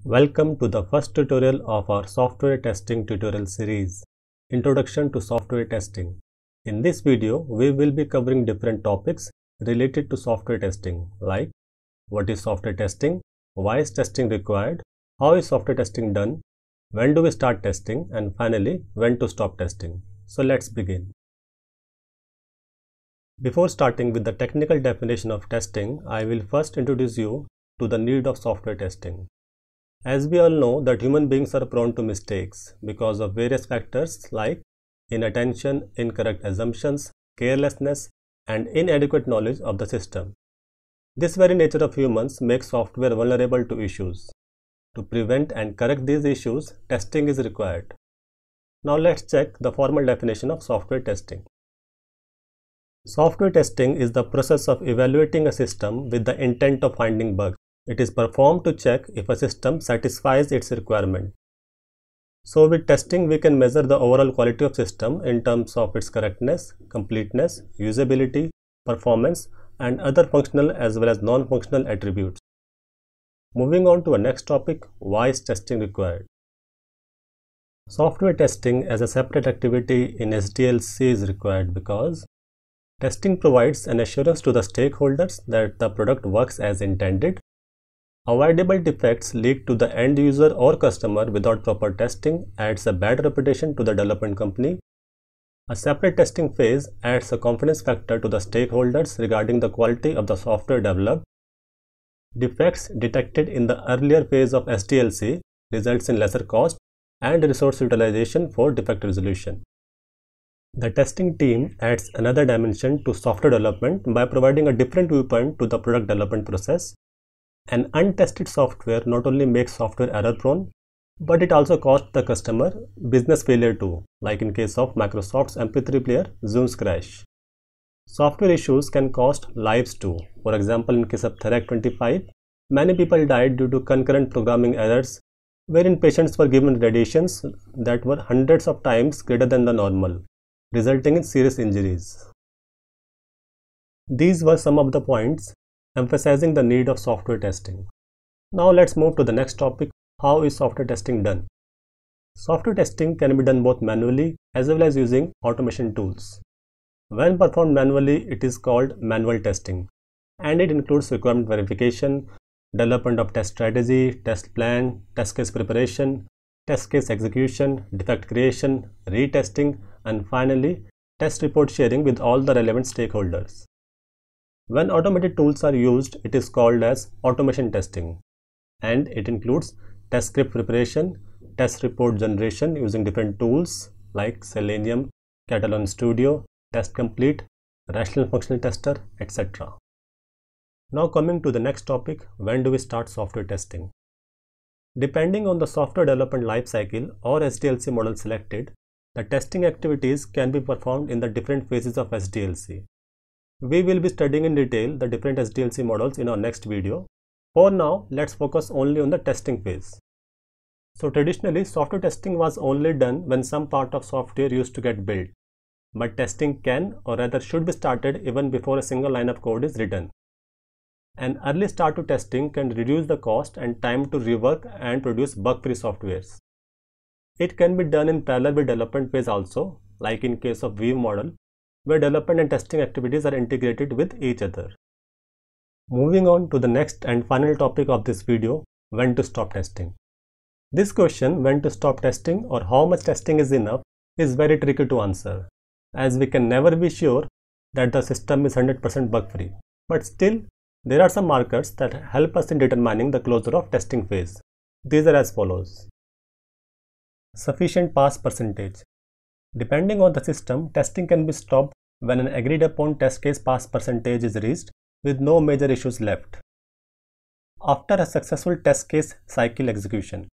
Welcome to the first tutorial of our software testing tutorial series, Introduction to Software Testing. In this video, we will be covering different topics related to software testing like what is software testing, why is testing required, how is software testing done, when do we start testing, and finally, when to stop testing. So let's begin. Before starting with the technical definition of testing, I will first introduce you to the need of software testing. As we all know that human beings are prone to mistakes because of various factors like inattention, incorrect assumptions, carelessness, and inadequate knowledge of the system. This very nature of humans makes software vulnerable to issues. To prevent and correct these issues, testing is required. Now let's check the formal definition of software testing. Software testing is the process of evaluating a system with the intent of finding bugs. It is performed to check if a system satisfies its requirement. So with testing, we can measure the overall quality of system in terms of its correctness, completeness, usability, performance, and other functional as well as non-functional attributes. Moving on to our next topic, why is testing required? Software testing as a separate activity in SDLC is required because testing provides an assurance to the stakeholders that the product works as intended. Avoidable defects leaked to the end user or customer without proper testing adds a bad reputation to the development company. A separate testing phase adds a confidence factor to the stakeholders regarding the quality of the software developed. Defects detected in the earlier phase of SDLC results in lesser cost and resource utilization for defect resolution. The testing team adds another dimension to software development by providing a different viewpoint to the product development process. An untested software not only makes software error prone, but it also costs the customer business failure too, like in case of Microsoft's MP3 player Zune's crash. Software issues can cost lives too. For example, in case of Therac 25, many people died due to concurrent programming errors, wherein patients were given radiations that were hundreds of times greater than the normal, resulting in serious injuries. These were some of the points emphasizing the need of software testing. Now let's move to the next topic, how is software testing done? Software testing can be done both manually as well as using automation tools. When performed manually, it is called manual testing, and it includes requirement verification, development of test strategy, test plan, test case preparation, test case execution, defect creation, retesting, and finally test report sharing with all the relevant stakeholders. When automated tools are used, it is called as automation testing, and it includes test script preparation, test report generation using different tools like Selenium, Catalan Studio, Test Complete, Rational Functional Tester, etc. Now coming to the next topic, when do we start software testing? Depending on the software development lifecycle or SDLC model selected, the testing activities can be performed in the different phases of SDLC. We will be studying in detail the different SDLC models in our next video. For now, let's focus only on the testing phase. So traditionally, software testing was only done when some part of software used to get built. But testing can or rather should be started even before a single line of code is written. An early start to testing can reduce the cost and time to rework and produce bug-free softwares. It can be done in parallel with development phase also, like in case of Weave model, where development and testing activities are integrated with each other. Moving on to the next and final topic of this video, when to stop testing. This question, when to stop testing or how much testing is enough, is very tricky to answer, as we can never be sure that the system is 100% bug-free. But still, there are some markers that help us in determining the closure of testing phase. These are as follows. Sufficient pass percentage. Depending on the system, testing can be stopped when an agreed upon test case pass percentage is reached with no major issues left. After a successful test case cycle execution,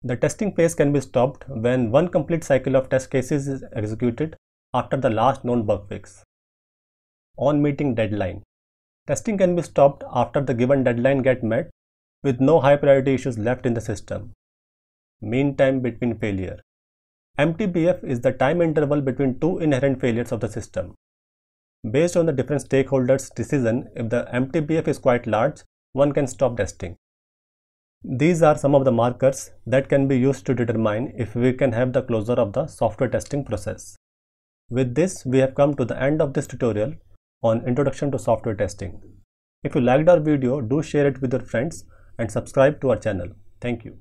the testing phase can be stopped when one complete cycle of test cases is executed after the last known bug fix. On meeting deadline, testing can be stopped after the given deadline gets met with no high priority issues left in the system. Mean time between failure. MTBF is the time interval between two inherent failures of the system. Based on the different stakeholders' decision, if the MTBF is quite large, one can stop testing. These are some of the markers that can be used to determine if we can have the closure of the software testing process. With this, we have come to the end of this tutorial on Introduction to Software Testing. If you liked our video, do share it with your friends and subscribe to our channel. Thank you.